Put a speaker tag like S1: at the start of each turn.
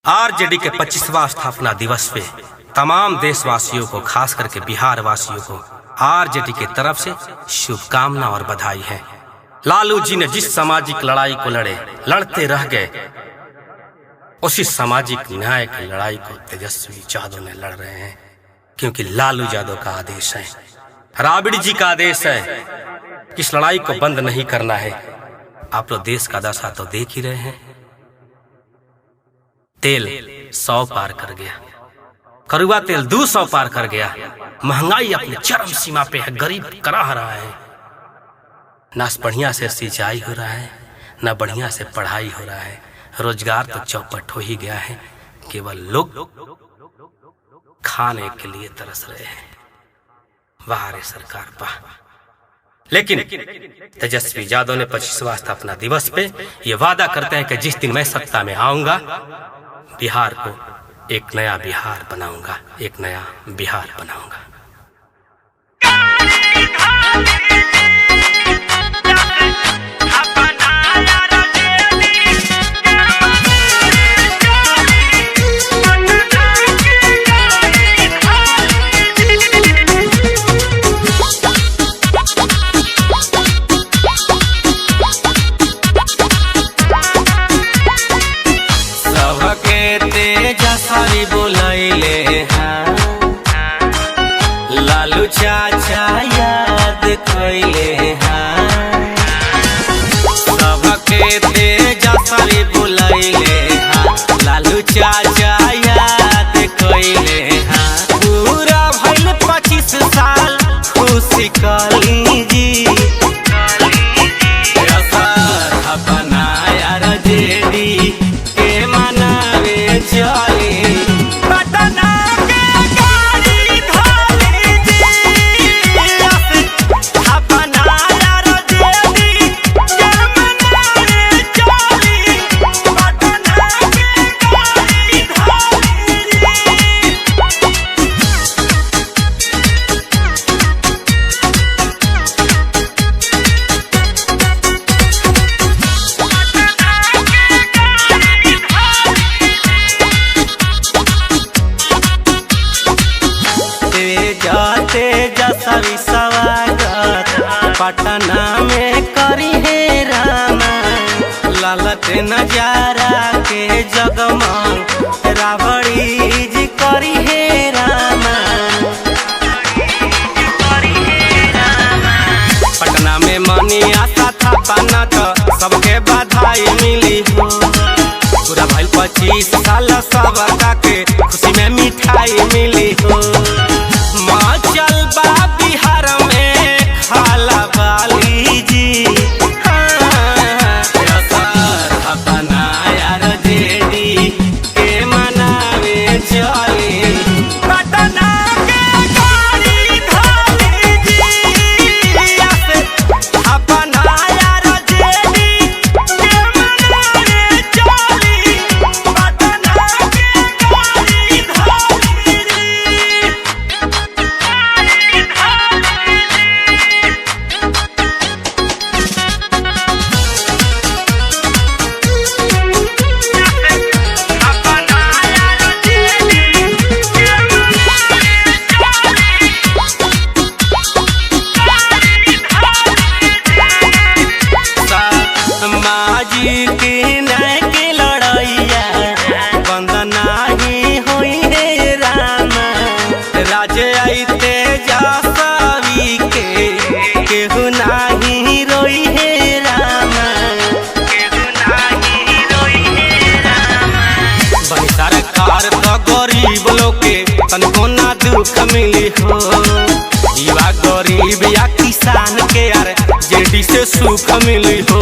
S1: RJD के 25वां स्थापना दिवस पे तमाम देशवासियों को, खास करके बिहार वासियों को आरजेडी की तरफ से शुभकामना और बधाई है। लालू जी ने जिस सामाजिक लड़ाई को लड़ते रह गए, उसी सामाजिक न्याय की लड़ाई को तेजस्वी यादव ने लड़ रहे हैं, क्योंकि लालू यादव का आदेश है, राबड़ी जी का आदेश है कि इस लड़ाई को बंद नहीं करना है। आप लोग देश का दशा तो देख ही रहे हैं। तेल 100 पार कर गया, कड़वा तेल 200 पार कर गया, महंगाई अपने चरम सीमा पे है, गरीब कराह रहा है, ना बढ़िया से सिंचाई हो रहा है, ना बढ़िया से पढ़ाई हो रहा है, रोजगार तो चौपट हो ही गया है, केवल लोग खाने के लिए तरस रहे हैं। वाह रे सरकार वाह। लेकिन तेजस्वी यादव ने 25वां स्थापना दिवस पे ये वादा करते हैं कि जिस दिन मैं सत्ता में आऊंगा, बिहार को एक नया बिहार बनाऊंगा, एक नया बिहार बनाऊंगा।
S2: लालू चाचा याद कैले हाँ, सबके तेजा सारी बुलैले हाँ, लालू चाचा याद कैले हाँ। पूरा भइल 25 साल खुशी कली जी, अपना आरजेडी के मनावे चली, सभी स्वागत पटना में करी है रामा, लालते नजारा के जगमग राबड़ी जी करी है रामा। पटना में मनी आशा था पाना तो सबके बधाई मिली हो, पूरा भइल 25 साल सबका के खुशी में मिठाई मिली हो। चल बा बिहार में खाला बाली जी हाँ, अपना आरजेडी के मनावे चली, पटना के गाड़ी धाली जी, अपना आरजेडी के मनावे चली, पटना के गाड़ी धाली माजी की नय के लड़ैया बंद नाही होई है रामा, राज आई तेजस्वी के केहू नाही रोई है रामा, केहू नाही रोई है रामा। बनी सरकार तो गरीब लोग के तनको ना दुख मिली हो, युवा गरीब या किसान के यार जेडी से सुख मिली हो।